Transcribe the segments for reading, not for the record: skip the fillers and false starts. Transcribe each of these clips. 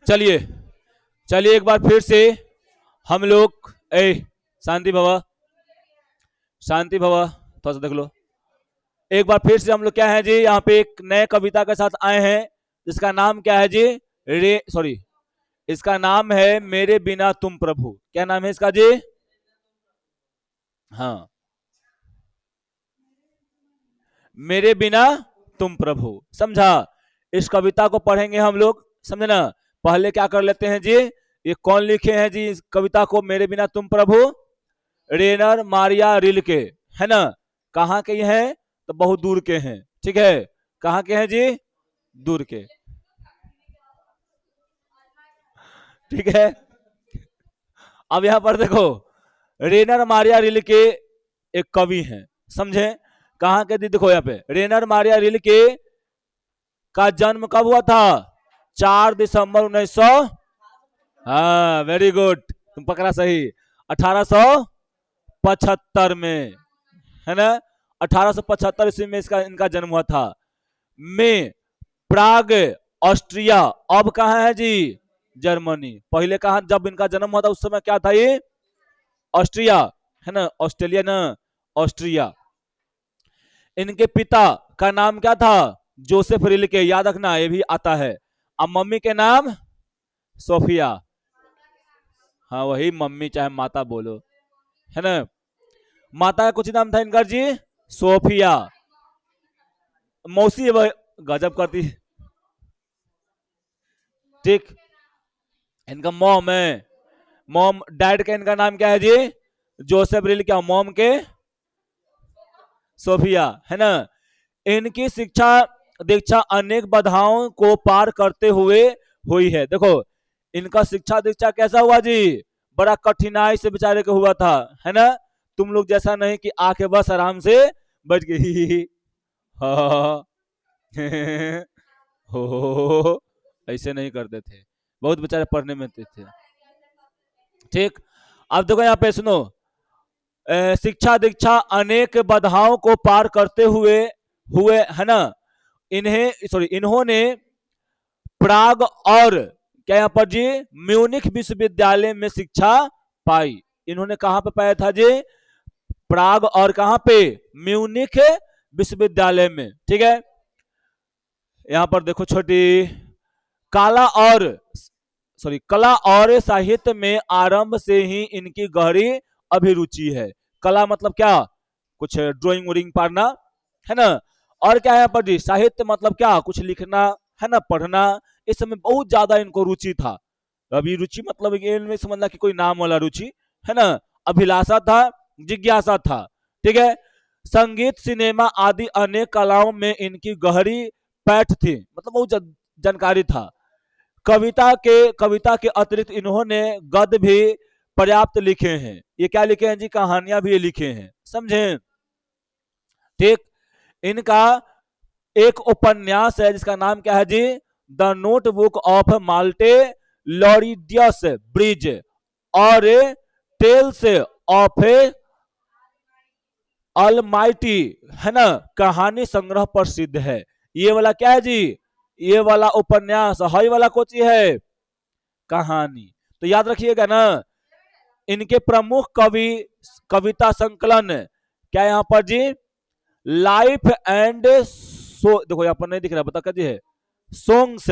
चलिए चलिए एक बार फिर से हम लोग शांति भवा, शांति भवा, थोड़ा सा देख लो। एक बार फिर से हम लोग क्या है जी, यहाँ पे एक नए कविता के साथ आए हैं जिसका नाम क्या है जी, इसका नाम है मेरे बिना तुम प्रभु। क्या नाम है इसका जी? हाँ, मेरे बिना तुम प्रभु। समझा? इस कविता को पढ़ेंगे हम लोग, समझे ना। पहले क्या कर लेते हैं जी, ये कौन लिखे हैं जी इस कविता को, मेरे बिना तुम प्रभु? रेनर मारिया रिल्के, है ना। कहाँ के हैं? तो बहुत दूर के हैं, ठीक है। कहाँ के हैं जी? दूर के, ठीक है। अब यहां पर देखो, रेनर मारिया रिल्के एक कवि हैं, समझे। कहाँ के दी, देखो यहाँ पे रेनर मारिया रिल्के का जन्म कब हुआ था? 4 दिसंबर 1900, हाँ वेरी गुड, तुम पकड़ा सही, 1875 में, है ना। 1875 ईस्वी में इसका इनका जन्म हुआ था। में प्राग ऑस्ट्रिया, अब कहाँ है जी? जर्मनी। पहले कहा जब इनका जन्म हुआ था उस समय क्या था ये? ऑस्ट्रिया, है ना, ऑस्ट्रेलिया ना, ऑस्ट्रिया। इनके पिता का नाम क्या था? जोसेफ रिल्के, याद रखना ये भी आता है। अब मम्मी के नाम? सोफिया, हाँ वही मम्मी चाहे माता बोलो, है ना। माता का कुछ नाम था इनका जी, सोफिया। मौसी गजब करती, ठीक। इनका मॉम है, मॉम। डैड का इनका नाम क्या है जी? Joseph Rilke. मॉम के? सोफिया, है ना। इनकी शिक्षा दीक्षा अनेक बाधाओं को पार करते हुए हुई है। देखो इनका शिक्षा दीक्षा कैसा हुआ जी? बड़ा कठिनाई से बेचारे को हुआ था, है ना। तुम लोग जैसा नहीं कि आके बस आराम से बैठ गई, हो, ऐसे नहीं करते थे, बहुत बेचारे पढ़ने में थे। ठीक। अब देखो यहाँ पे सुनो, शिक्षा दीक्षा अनेक बाधाओं को पार करते हुए हुए, है ना। इन्होंने प्राग और क्या यहाँ पर जी, म्यूनिख विश्वविद्यालय में शिक्षा पाई। इन्होंने कहां पे पाया था जी? प्राग और कहां पे? म्यूनिख विश्वविद्यालय में, ठीक है। यहां पर देखो छोटी, काला और कला और साहित्य में आरंभ से ही इनकी गहरी अभिरुचि है। कला मतलब क्या? कुछ ड्राइंग व्रोइंग पारना, है ना। और क्या है यहाँ पर जी? साहित्य मतलब क्या? कुछ लिखना, है ना, पढ़ना। इस समय बहुत ज्यादा इनको रुचि था। अभी रुचि मतलब ये नहीं समझना कि कोई नाम वाला रुचि, है ना। अभिलाषा था, जिज्ञासा था, ठीक है। संगीत सिनेमा आदि अनेक कलाओं में इनकी गहरी पैठ थी, मतलब बहुत जानकारी था। कविता के अतिरिक्त इन्होंने गद्य भी पर्याप्त लिखे हैं। ये क्या लिखे हैं जी? कहानियां भी लिखे हैं, समझे, ठीक। इनका एक उपन्यास है जिसका नाम क्या है जी? द नोटबुक ऑफ माल्टे लॉरिडियस ब्रिज और टेल्स ऑफ ए अलमाइटी, है ना, कहानी संग्रह प्रसिद्ध है। ये वाला क्या है जी? ये वाला उपन्यास, हाई वाला कोची है? कहानी। तो याद रखिएगा ना। इनके प्रमुख कविता संकलन क्या यहाँ पर जी? लाइफ एंड सो, देखो यहाँ पर नहीं दिख रहा, बता क्या जी है? सॉन्ग्स।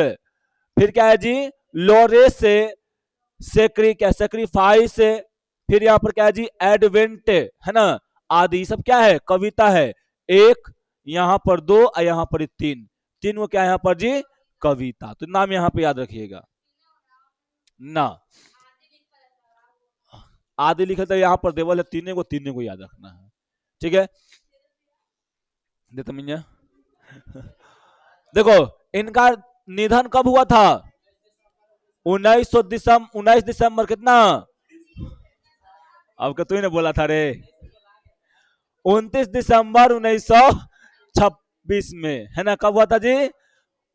फिर क्या है जी? लोरेस क्या सेक्रीफाइस। फिर यहाँ पर क्या है जी? एडवेंट, है ना, आदि सब क्या है? कविता है। एक, यहाँ पर दो और यहाँ पर तीन, तीन वो क्या है यहाँ पर जी? कविता। तो नाम यहाँ पे याद रखिएगा ना। आदि लिखा था यहाँ पर देवल है, तीन को याद रखना है, ठीक है। देखो इनका निधन कब हुआ था? 19 दिसंबर कितना? अब तू ही ने बोला था रे, 29 दिसंबर 1926 में, है ना। कब हुआ था जी?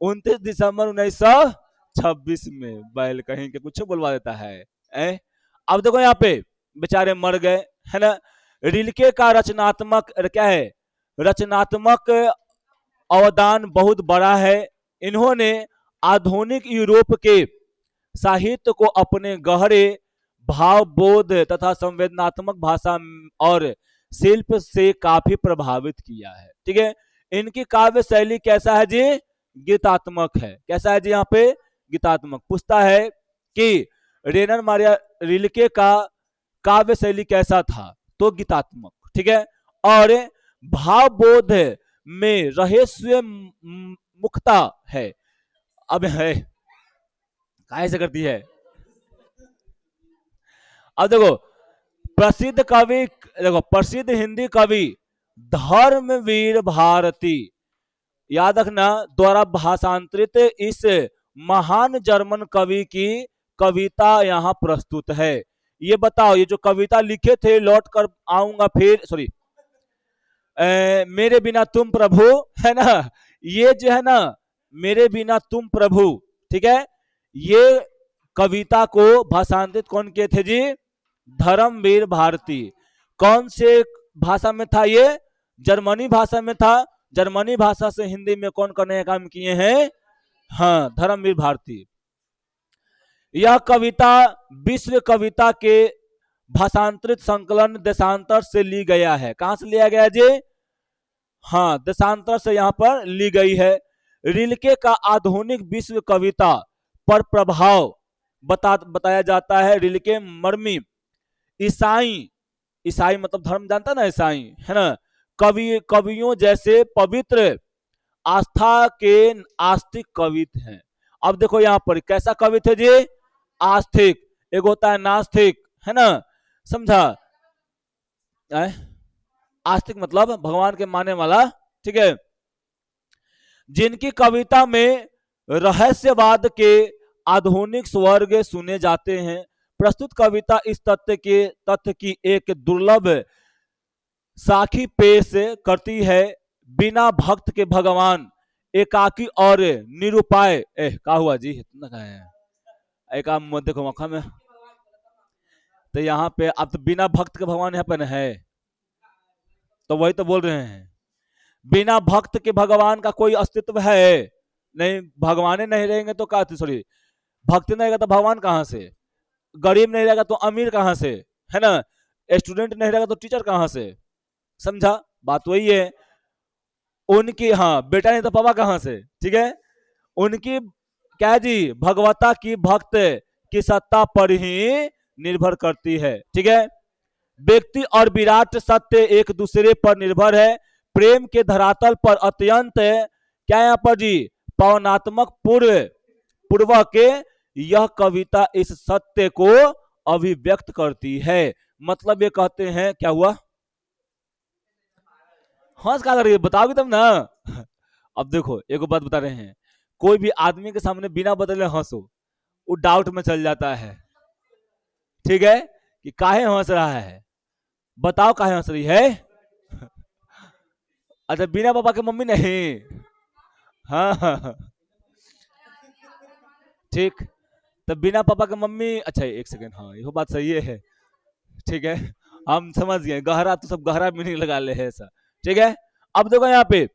29 दिसंबर 1926 में। बैल कहीं के कुछ बोलवा देता है, अब देखो यहाँ पे बेचारे मर गए, है ना। रिल्के का रचनात्मक क्या है? रचनात्मक अवदान बहुत बड़ा है। इन्होंने आधुनिक यूरोप के साहित्य को अपने गहरे भावबोध तथा संवेदनात्मक भाषा और शिल्प से काफी प्रभावित किया है। ठीक है, इनकी काव्य शैली कैसा है जी? गीतात्मक है। कैसा है जी? यहाँ पे गीतात्मक पूछता है कि रेनर मारिया रिल्के का काव्य शैली कैसा था, तो गीतात्मक। ठीक है, और भावबोध में रहस्य मुक्ता है। अब है काहे से करती है। अब देखो प्रसिद्ध कवि, देखो प्रसिद्ध हिंदी कवि धर्मवीर भारती, याद रखना, द्वारा भाषांतरित इस महान जर्मन कवि की कविता यहाँ प्रस्तुत है। ये बताओ, ये जो कविता लिखे थे, लौट कर आऊंगा फिर, सॉरी, मेरे बिना तुम प्रभु, है ना, ये जो है ना, मेरे बिना तुम प्रभु, ठीक है, ये कविता को भाषांतरित कौन किए थे जी? धर्मवीर भारती। कौन से भाषा में था ये? जर्मनी भाषा में था। जर्मनी भाषा से हिंदी में कौन करने का काम किए हैं? हाँ, धर्मवीर भारती। यह कविता विश्व कविता के भाषांतरित संकलन देशांतर से ली गया है। कहां से लिया गया जी? हाँ, देशांतर से यहां पर ली गई है। रिल्के का आधुनिक विश्व कविता पर प्रभाव बताया जाता है। रिल्के मर्मी ईसाई, ईसाई मतलब धर्म जानता ना, ईसाई, है ना, कवियों जैसे पवित्र आस्था के आस्तिक कवि हैं। अब देखो यहाँ पर कैसा कवि थे जी? आस्तिक। एक होता है नास्तिक, है ना, समझा? आस्तिक मतलब भगवान के मानने वाला। ठीक है, जिनकी कविता में रहस्यवाद के आधुनिक स्वर्ग सुने जाते हैं। प्रस्तुत कविता इस तथ्य की एक दुर्लभ साखी पेश करती है। बिना भक्त के भगवान एकाकी और निरुपाय, का हुआ जी, इतना का है एक आप देखो मौका में, तो यहाँ पे अब तो बिना भक्त के भगवान यहाँ पे है, तो वही तो बोल रहे हैं, बिना भक्त के भगवान का कोई अस्तित्व है नहीं। भगवान नहीं रहेंगे तो क्या, सॉरी, भक्ति नहीं रहेगा तो भगवान कहाँ से? गरीब नहीं रहेगा तो अमीर कहाँ से, है ना? स्टूडेंट नहीं रहेगा तो टीचर कहाँ से? समझा? बात वही है। उनकी, हाँ, बेटा नहीं तो पापा कहाँ से? ठीक है, उनकी क्या जी, भगवता की भक्त की सत्ता पर ही निर्भर करती है। ठीक है, व्यक्ति और विराट सत्य एक दूसरे पर निर्भर है। प्रेम के धरातल पर अत्यंत क्या यहाँ पर जी, पवनात्मक पूर्वक यह कविता इस सत्य को अभिव्यक्त करती है। मतलब ये कहते हैं, क्या हुआ? हंस का रही है, बताओगे तब ना। अब देखो एक बात बता रहे हैं, कोई भी आदमी के सामने बिना बदले हंसो, वो डाउट में चल जाता है। ठीक है, कि काहे हंस रहा है, बताओ काहे हंस रही है। अच्छा, बिना पापा के मम्मी नहीं। हाँ हाँ हाँ। ठीक, तो बिना पापा के मम्मी, अच्छा एक सेकंड, हाँ ये बात सही है। ठीक है, हम समझ गए, गहरा तो सब गहरा मीनिंग लगा ले है ऐसा। ठीक है, अब देखो यहाँ पे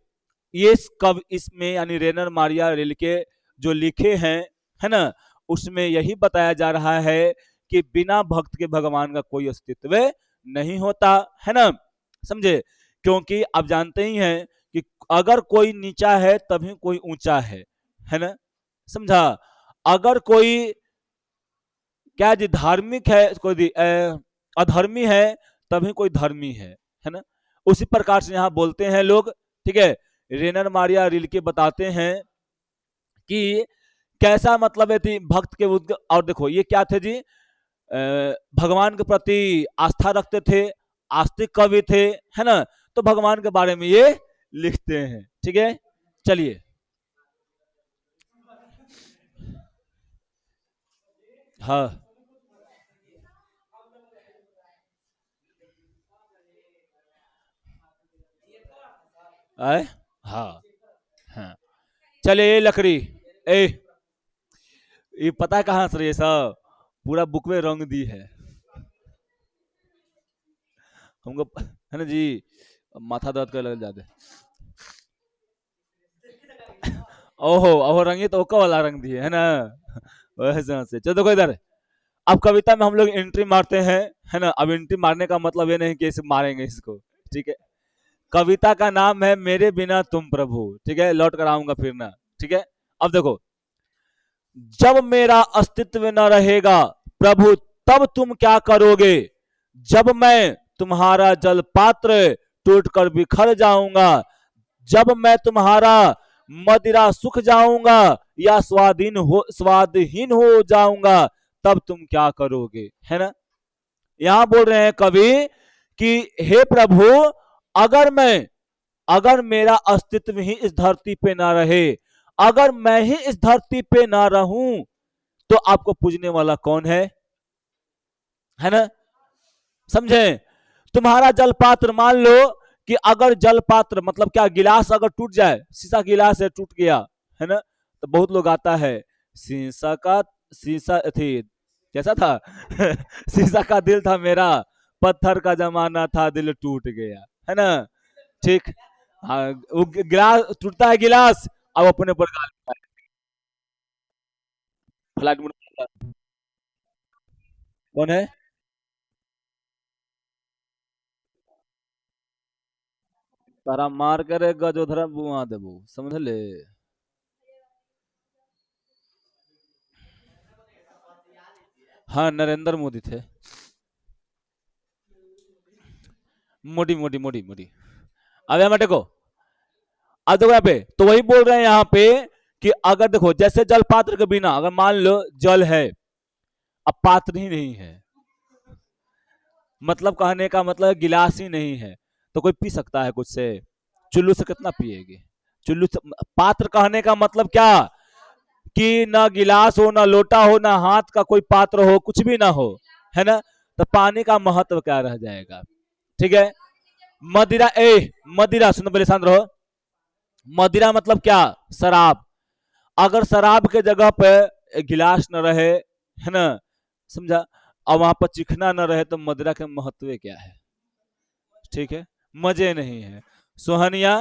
ये कब इसमें यानी रेनर मारिया रिल्के जो लिखे हैं, है ना, उसमें यही बताया जा रहा है कि बिना भक्त के भगवान का कोई अस्तित्व नहीं होता, है ना, समझे? क्योंकि आप जानते ही हैं कि अगर कोई नीचा है तभी कोई ऊंचा है ना, समझा? अगर कोई क्या जी धार्मिक है, कोई अधर्मी है तभी कोई धर्मी है ना, उसी प्रकार से यहाँ बोलते हैं लोग। ठीक है, रेनर मारिया रिल्के बताते हैं कि कैसा मतलब है थी भक्त के और देखो ये क्या थे जी, भगवान के प्रति आस्था रखते थे, आस्तिक कवि थे, है ना, तो भगवान के बारे में ये लिखते हैं। ठीक है, चलिए, हाँ, आए, हाँ, हाँ, चलिए ये लकड़ी, ए, ये पता है कहाँ से ये सब पूरा बुक में रंग दी है हमको, है ना जी, माथा दर्द कर लग जाते। ओहो ओहो रंगी तो ओका वाला रंग दिए है ना। वैसे से चलो देखो इधर। अब कविता में हम लोग एंट्री मारते हैं, है ना। अब एंट्री मारने का मतलब ये नहीं कि इसे मारेंगे इसको, ठीक है। कविता का नाम है मेरे बिना तुम प्रभु, ठीक है। लौट कर आऊंगा फिर ना, ठीक है। अब देखो, जब मेरा अस्तित्व न रहेगा प्रभु तब तुम क्या करोगे। जब मैं तुम्हारा जल पात्र टूटकर बिखर जाऊंगा, जब मैं तुम्हारा मदिरा सुख जाऊंगा या स्वादहीन हो जाऊंगा, तब तुम क्या करोगे, है ना। यहां बोल रहे हैं कवि कि हे प्रभु, अगर मैं अगर मेरा अस्तित्व ही इस धरती पे ना रहे, अगर मैं ही इस धरती पे ना रहूं, तो आपको पूजने वाला कौन है ना। समझे। तुम्हारा जल पात्र, मान लो कि अगर जल पात्र मतलब क्या, गिलास अगर टूट जाए, शीशा गिलास है टूट गया, है ना। तो बहुत लोग आता है, शीशा का शीशा थी कैसा था शीशा का दिल था मेरा, पत्थर का जमाना था दिल टूट गया, है ना। ठीक। हाँ, वो गिलास टूटता है, गिलास अब अपने ऊपर फ्लाइट मोड। कौन है। तारा मार करे गजोधरा बुआ देबू, समझ ले। हाँ, नरेंद्र मोदी थे। मोदी मोदी मोदी मोदी। अब यहाँ देखो, अब देखो यहाँ पे तो वही बोल रहे हैं यहाँ पे कि अगर देखो, जैसे जल पात्र के बिना, अगर मान लो जल है, अब पात्र ही नहीं है, मतलब कहने का मतलब गिलास ही नहीं है, तो कोई पी सकता है कुछ से। चुल्लू से कितना पिएगी। चुल्लू से, पात्र कहने का मतलब क्या, कि ना गिलास हो, ना लोटा हो, ना हाथ का कोई पात्र हो, कुछ भी ना हो, है ना। तो पानी का महत्व क्या रह जाएगा। ठीक है। मदिरा मदिरा सुनो, पहले शांत रहो। मदिरा मतलब क्या, शराब। अगर शराब के जगह पे गिलास न रहे, है ना, समझा, और वहां पर चिकना न रहे, तो मदिरा के महत्व क्या है। ठीक है। मजे नहीं है। सोहनिया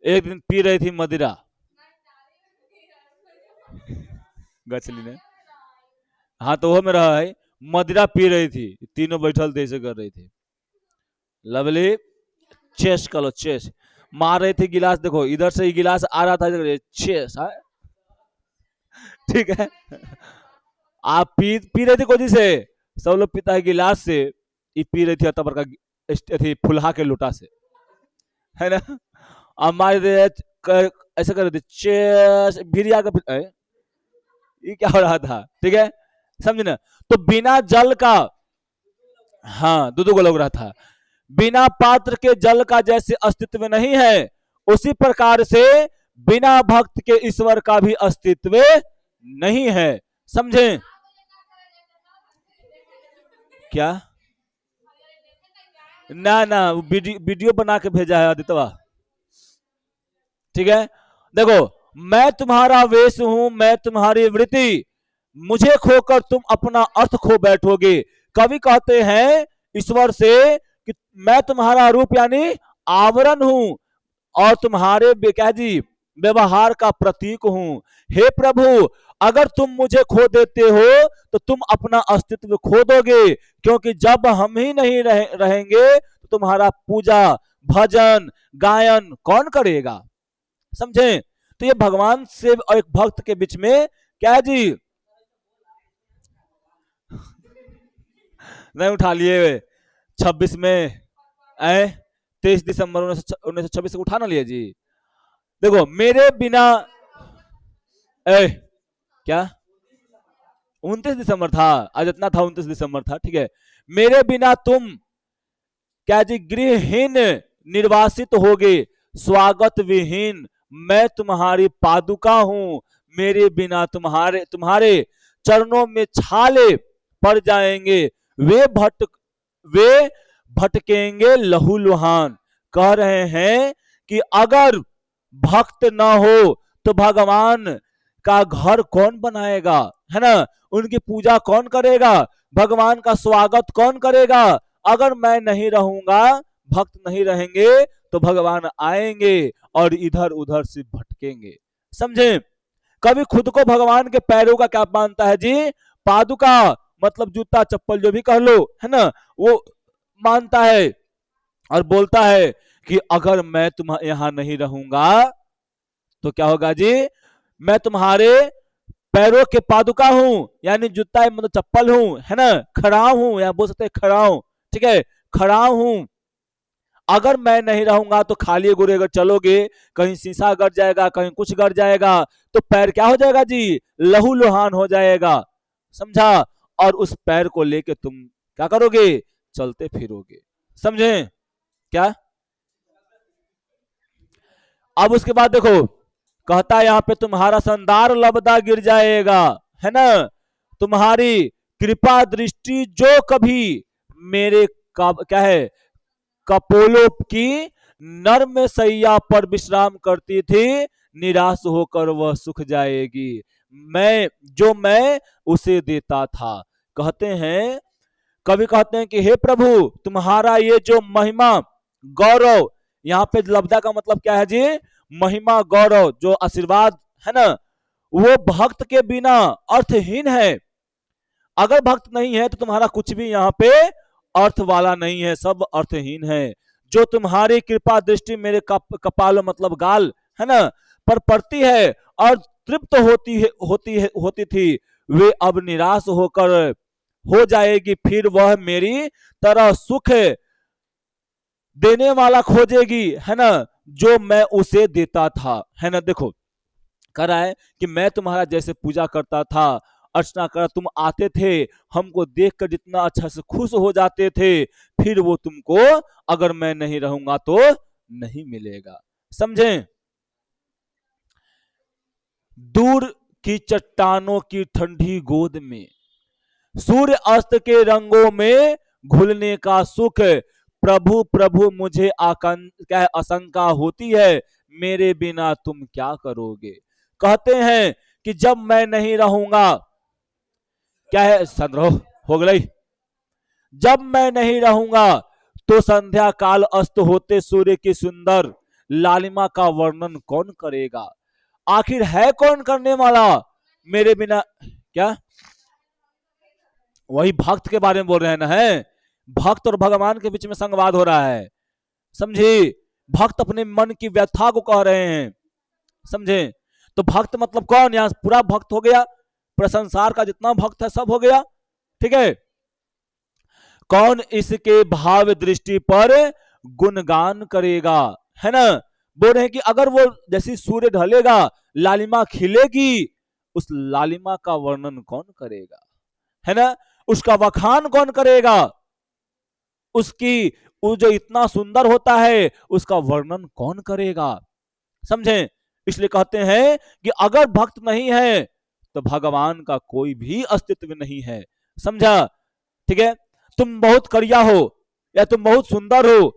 एक दिन पी रही थी मदिरा, गचली ने, हाँ तो वो में रहा है, मदिरा पी रही थी, तीनों बैठल थे ऐसे कर रही थी। लवली चेस करो, चेस मार रही थी गिलास, देखो इधर से ही गिलास आ रहा था, चेस है। ठीक है। आप पी रहे थे कोजी से, सब लोग पीता है गिलास से, ये पी रही थी अतबर का थी फुलहा के लोटा से, है ना। हमारे ऐसे कर रहे थे चेस, भिरिया का ये क्या हो रहा था, ठीक है। समझे ना। तो बिना जल का, हाँ दूधू को लग रहा था, बिना पात्र के जल का जैसे अस्तित्व नहीं है, उसी प्रकार से बिना भक्त के ईश्वर का भी अस्तित्व नहीं है। समझे क्या। ना ना, वीडियो बना के भेजा है आदित्यवा। ठीक है। देखो, मैं तुम्हारा वेश हूं, मैं तुम्हारी वृत्ति, मुझे खोकर तुम अपना अर्थ खो बैठोगे। कवि कहते हैं ईश्वर से कि मैं तुम्हारा रूप यानी आवरण हूं, और तुम्हारे क्या जी व्यवहार का प्रतीक हूं। हे प्रभु, अगर तुम मुझे खो देते हो तो तुम अपना अस्तित्व खो दोगे, क्योंकि जब हम ही नहीं रहेंगे तो तुम्हारा पूजा भजन गायन कौन करेगा। समझे। तो ये भगवान से और एक भक्त के बीच में क्या है जी, नहीं उठा लिए 26 में, 23 दिसंबर 1926 को उठा ना लिए जी। देखो मेरे बिना, ए क्या 29 दिसंबर था, आज इतना था 29 दिसंबर था, ठीक है। मेरे बिना तुम क्या जी गृहहीन निर्वासित होगे, स्वागत विहीन मैं तुम्हारी पादुका हूं, मेरे बिना तुम्हारे तुम्हारे चरणों में छाले पड़ जाएंगे, वे भटक वे भटकेंगे लहूलुहान। कह रहे हैं कि अगर भक्त ना हो तो भगवान का घर कौन बनाएगा, है ना। उनकी पूजा कौन करेगा, भगवान का स्वागत कौन करेगा। अगर मैं नहीं रहूंगा, भक्त नहीं रहेंगे, तो भगवान आएंगे और इधर उधर से भटकेंगे। समझे? कभी खुद को भगवान के पैरों का क्या मानता है जी? पादुका, मतलब जूता चप्पल जो भी कह लो, है ना, वो मानता है और बोलता है कि अगर मैं तुम्हारे यहां नहीं रहूंगा तो क्या होगा जी? मैं तुम्हारे पैरों के पादुका हूं, यानी जूता मतलब चप्पल हूं, है ना, खड़ाऊ हूं, या बोल सकते खड़ाऊ, ठीक है, खड़ाऊ हूं। अगर मैं नहीं रहूंगा तो खाली गुरे अगर चलोगे, कहीं शीशा गड़ जाएगा, कहीं कुछ गड़ जाएगा, तो पैर क्या हो जाएगा जी? लहू लुहान हो जाएगा, समझा? और उस पैर को लेके तुम क्या करोगे? चलते फिरोगे, समझे क्या? अब उसके बाद देखो, कहता है यहाँ पे तुम्हारा संदार लबदा गिर जाएगा, है ना, तुम्हारी कृपा दृष्टि जो कभी मेरे क्या है, कपोलों की नर्म सैया पर विश्राम करती थी, निराश होकर वह सुख जाएगी, मैं उसे देता था। कहते हैं, कवि कहते हैं कि हे प्रभु, तुम्हारा ये जो महिमा गौरव, यहाँ पे लब्धा का मतलब क्या है जी? महिमा गौरव, जो आशीर्वाद है ना, वो भक्त के बिना अर्थहीन है। अगर भक्त नहीं है तो तुम्हारा कुछ भी यहाँ पे अर्थ वाला नहीं है, सब अर्थहीन है। जो तुम्हारी कृपा दृष्टि मेरे कपाल मतलब गाल, है ना, पर पड़ती है और तृप्त होती थी, वे अब निराश होकर हो जाएगी, फिर वह मेरी तरह सुख देने वाला खोजेगी, है ना, जो मैं उसे देता था, है ना। देखो, कह रहा है कि मैं तुम्हारा जैसे पूजा करता था, अर्चना कर, तुम आते थे, हमको देखकर जितना अच्छा से खुश हो जाते थे, फिर वो तुमको अगर मैं नहीं रहूंगा तो नहीं मिलेगा, समझे? दूर की चट्टानों की ठंडी गोद में सूर्य अस्त के रंगों में घुलने का सुख, प्रभु प्रभु मुझे क्या है, आशंका होती है, मेरे बिना तुम क्या करोगे। कहते हैं कि जब मैं नहीं रहूंगा, क्या है, संग्रह हो गई, जब मैं नहीं रहूंगा तो संध्या काल अस्त होते सूर्य की सुंदर लालिमा का वर्णन कौन करेगा। आखिर है कौन करने वाला मेरे बिना? क्या वही भक्त के बारे में बोल रहे हैं ना, है भक्त और भगवान के बीच में संवाद हो रहा है, समझे? भक्त अपने मन की व्यथा को कह रहे हैं, समझे? तो भक्त मतलब कौन? यहां पूरा भक्त हो गया, पूरा संसार का जितना भक्त है सब हो गया, ठीक है। कौन इसके भाव दृष्टि पर गुणगान करेगा, है ना। बोल रहे हैं कि अगर वो जैसी सूर्य ढलेगा, लालिमा खिलेगी, उस लालिमा का वर्णन कौन करेगा, है ना, उसका वखान कौन करेगा, उसकी वो जो इतना सुंदर होता है उसका वर्णन कौन करेगा, समझे? इसलिए कहते हैं कि अगर भक्त नहीं है तो भगवान का कोई भी अस्तित्व नहीं है, समझा? ठीक है, तुम बहुत करिया हो या तुम बहुत सुंदर हो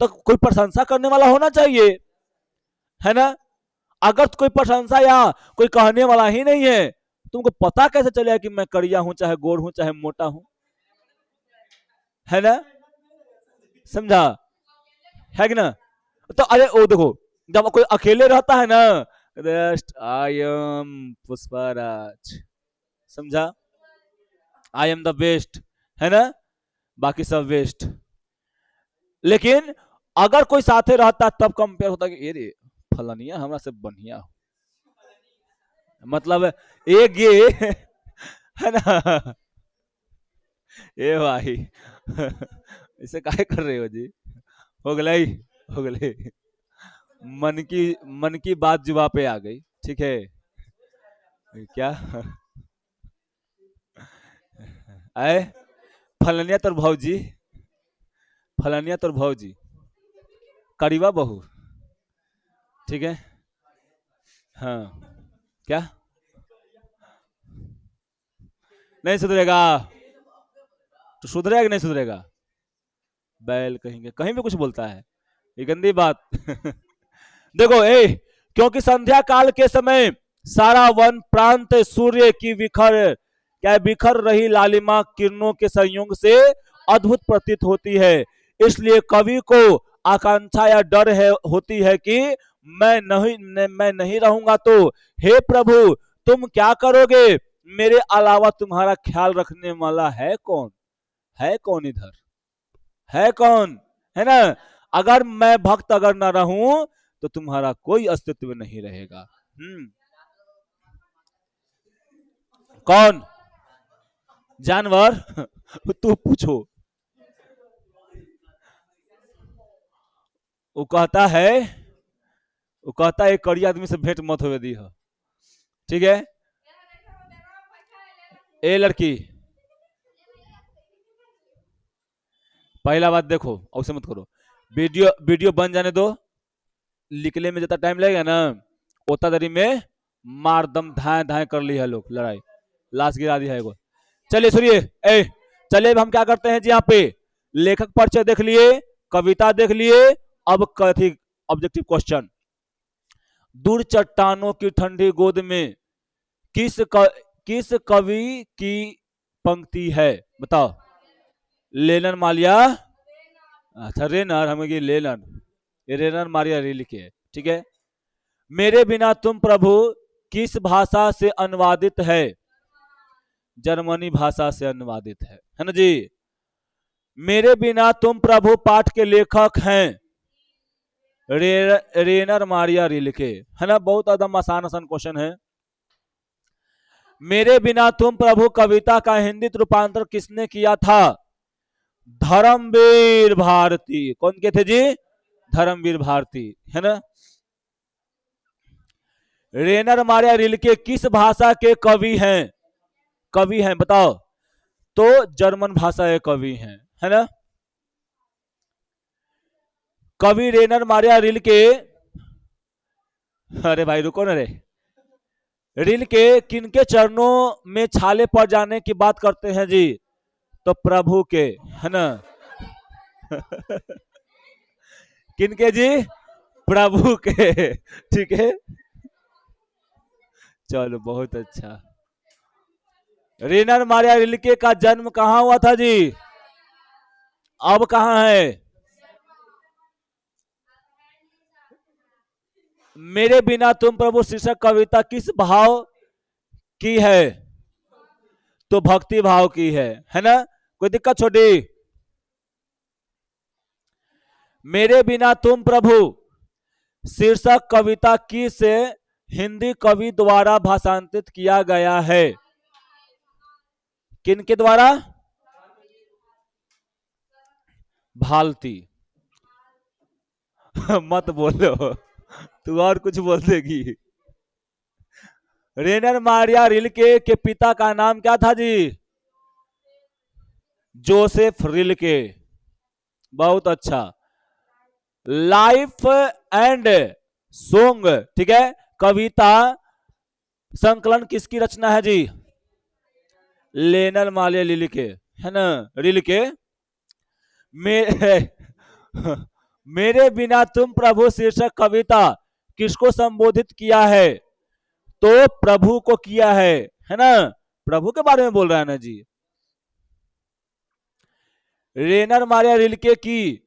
तो कोई प्रशंसा करने वाला होना चाहिए, है ना। अगर कोई प्रशंसा या कोई कहने वाला ही नहीं है, तुमको पता कैसे चलेगा कि मैं करिया हूं, चाहे गोर हूं, चाहे मोटा हूं, है ना, समझा? है कि ना। तो अरे वो देखो, जब कोई अकेले रहता है ना, रेस्ट आई एम पुष्पराज, समझा, आई एम द बेस्ट, है ना, बाकी सब वेस्ट। लेकिन अगर कोई साथे रहता तब कंपेयर होता कि अरे फलानिया हमरा से बढ़िया, मतलब एक ये है ना, ए भाई इसे काहे कर रहे हो जी? हो गई, हो गई, मन की बात जुबा पे आ गई, ठीक है क्या? आए फलनिया तोर भौजी, फलनिया तोर भौजी करीबा बहू, ठीक है, हाँ, क्या नहीं सुधरेगा? तो सुधरेगा कि नहीं सुधरेगा? बैल कहेंगे, कहीं भी कुछ बोलता है, ये गंदी बात देखो क्योंकि संध्या काल के समय सारा वन प्रांत सूर्य की बिखर रही लालिमा किरणों के संयोग से अद्भुत प्रतीत होती है। इसलिए कवि को आकांक्षा या डर होती है कि मैं नहीं रहूंगा तो हे प्रभु तुम क्या करोगे? मेरे अलावा तुम्हारा ख्याल रखने वाला है कौन? है कौन इधर? है कौन? है ना? अगर मैं भक्त अगर ना रहूं तो तुम्हारा कोई अस्तित्व नहीं रहेगा। कौन? जानवर? तू पूछो। वो कहता है, वो कहता है एक कड़ी आदमी से भेंट मत होवे दी हो। ठीक है? ए लड़की, पहला बात देखो, ऐसे मत करो। वीडियो वीडियो बन जाने दो। निकले में जितना टाइम लगेगा ना उतना देरी में मार दम धाए धाए कर ली है लोग लड़ाई, लाश गिरा दी है एगो। चलिए सुनिए, ए चलिए अब हम क्या करते हैं जी, यहाँ पे लेखक परिचय देख लिए, कविता देख लिए, अब कथी ऑब्जेक्टिव क्वेश्चन। दूर चट्टानों की ठंडी गोद में किस कवि की पंक्ति है? बताओ। लेनन मालिया। अच्छा रेनर, हमें ये लेनन, ये रेनर मारिया री लिखे है। ठीक है। मेरे बिना तुम प्रभु किस भाषा से अनुवादित है? जर्मनी भाषा से अनुवादित है ना जी। मेरे बिना तुम प्रभु पाठ के लेखक हैं रेनर मारिया रिल्के, है ना। बहुत एकदम आसान आसान क्वेश्चन है। मेरे बिना तुम प्रभु कविता का हिंदी रूपांतर किसने किया था? धर्मवीर भारती। कौन के थे जी? धर्मवीर भारती, है ना। रेनर मारिया रिल्के किस भाषा के कवि हैं? कवि हैं बताओ। तो जर्मन भाषा के कवि हैं, है ना। कवि रेनर मारिया रिल्के, अरे भाई रुको ना रे, रिल्के किनके चरणों में छाले पड़ जाने की बात करते हैं जी? तो प्रभु के, है ना। किनके जी? प्रभु के। ठीक है, चलो बहुत अच्छा। रेनर मारिया रिल्के का जन्म कहाँ हुआ था जी? अब कहाँ है? मेरे बिना तुम प्रभु शीर्षक कविता किस भाव की है? तो भक्ति भाव की है ना। कोई दिक्कत छोटी? मेरे बिना तुम प्रभु शीर्षक कविता किस हिंदी कवि द्वारा भाषांतरित किया गया है? किनके द्वारा? भालती। मत बोलो, तू और कुछ बोल देगी। रेनर मारिया रिल्के के पिता का नाम क्या था जी? Joseph Rilke. बहुत अच्छा। लाइफ एंड सॉन्ग, ठीक है, कविता संकलन किसकी रचना है जी? लेनर मारिया रिल्के, है ना। रिल्के। मेरे बिना तुम प्रभु शीर्षक कविता किसको संबोधित किया है? तो प्रभु को किया है ना। प्रभु के बारे में बोल रहा है ना जी। रेनर मारिया रिल्के की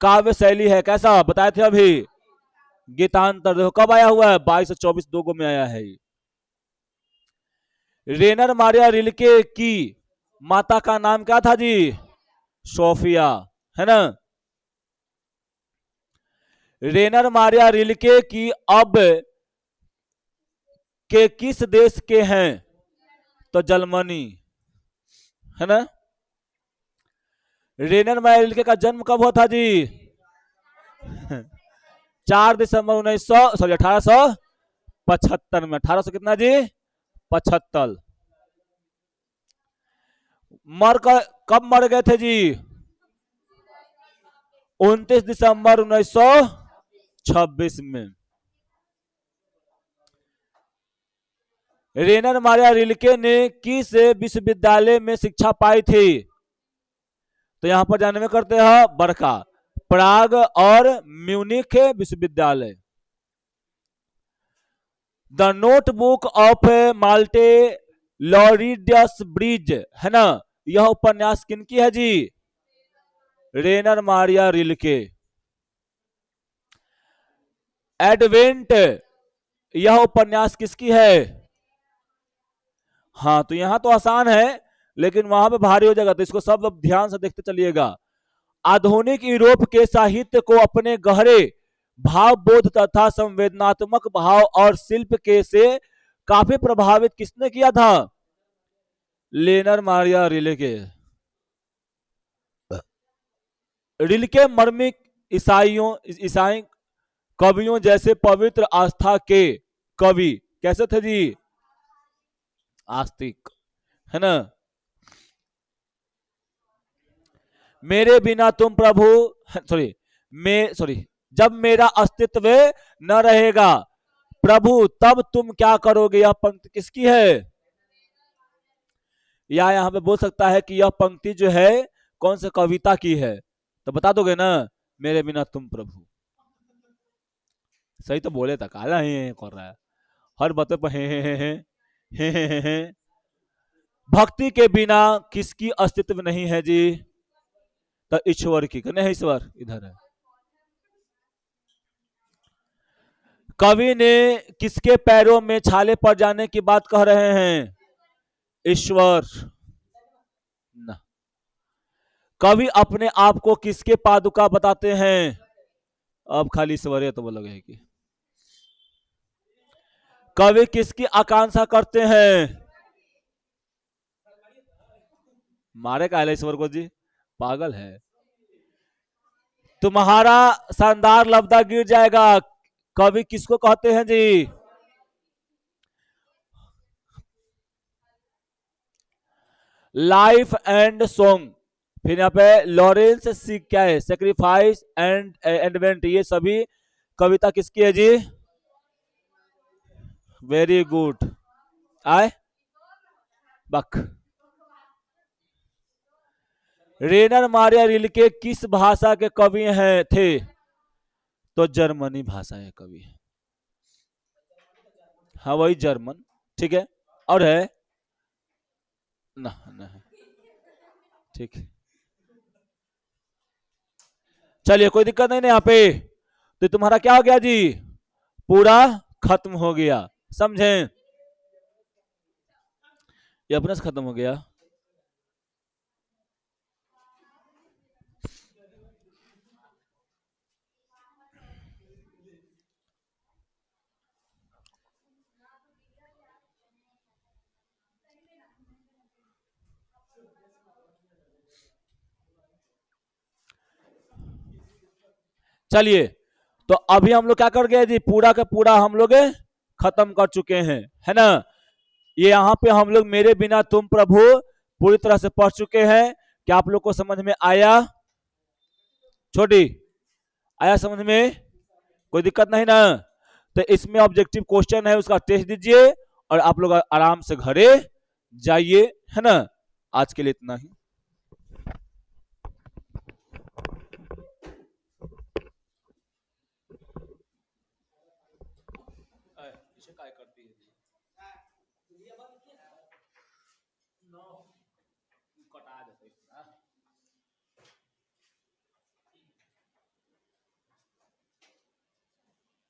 काव्य शैली है कैसा? बताए थे अभी। गीतांतर देखो कब आया हुआ है? 2224 2 में आया है। रेनर मारिया रिल्के की माता का नाम क्या था जी? सोफिया, है ना। रेनर मारिया रिल्के की अब के किस देश के हैं? तो जर्मनी, है ना। रेनर मारिया रिल्के का जन्म कब हुआ था जी? 4 दिसंबर 1875 में। 1800 कितना जी? 75। कब मर गए थे जी? 29 दिसंबर 1926 में। रेनर मारिया रिल्के ने किस विश्वविद्यालय में शिक्षा पाई थी? तो यहां पर जानने में करते हैं बड़का प्राग और म्यूनिख विश्वविद्यालय। द नोटबुक ऑफ माल्टे लॉरिडियस ब्रिज, है ना, यह उपन्यास किनकी है जी? रेनर मारिया रिल्के। एडवेंट, यह उपन्यास किसकी है? हाँ, तो यहां तो आसान है लेकिन वहां पे भारी हो जाएगा, तो इसको सब लोग ध्यान से देखते चलिएगा। आधुनिक यूरोप के साहित्य को अपने गहरे भावबोध तथा संवेदनात्मक भाव और शिल्प के से काफी प्रभावित किसने किया था? लेनर मारिया रिलेके। रिलेके मर्मिक ईसाई कवियों जैसे पवित्र आस्था के कवि कैसे थे जी? आस्तिक, है ना। मेरे बिना तुम प्रभु, सॉरी, जब मेरा अस्तित्व न रहेगा प्रभु तब तुम क्या करोगे, यह पंक्ति किसकी है? या यहां पे बोल सकता है कि यह पंक्ति जो है कौन से कविता की है, तो बता दोगे ना? मेरे बिना तुम प्रभु। सही तो बोले था, काला ही कर रहा है हर बात पर हे। भक्ति के बिना किसकी अस्तित्व नहीं है जी? तो ईश्वर की, नहीं ईश्वर इधर है। कवि ने किसके पैरों में छाले पड़ जाने की बात कह रहे हैं? ईश्वर ना। कवि अपने आप को किसके पादुका बताते हैं? अब खाली ईश्वर है तो वो लगे कि कवि किसकी आकांक्षा करते हैं? मारे का ईश्वर को जी, पागल है। तुम्हारा शानदार लफ्जा गिर जाएगा, कवि किसको कहते हैं जी? लाइफ एंड सॉन्ग, फिर यहाँ पे लॉरेंस सी क्या है, सेक्रीफाइस एंड एडवेंट, ये सभी कविता किसकी है जी? Very good. आए बक। रेनर मारिया रिल्के किस भाषा के कवि हैं थे? तो जर्मनी भाषा है कवि। हाँ वही जर्मन, ठीक है। और है ना, ना ठीक है। चलिए कोई दिक्कत नहीं ना यहाँ पे, तो तुम्हारा क्या हो गया जी? पूरा खत्म हो गया, समझे? ये अपने से खत्म हो गया। चलिए, तो अभी हम लोग क्या कर गए जी? पूरा का पूरा हम लोग खत्म कर चुके हैं, है ना। ये यहाँ पे हम लोग मेरे बिना तुम प्रभु पूरी तरह से पढ़ चुके हैं। क्या आप लोग को समझ में आया? छोटी आया समझ में? कोई दिक्कत नहीं ना? तो इसमें ऑब्जेक्टिव क्वेश्चन है, उसका टेस्ट दीजिए और आप लोग आराम से घरे जाइए, है ना। आज के लिए इतना ही। इसे काय करती है?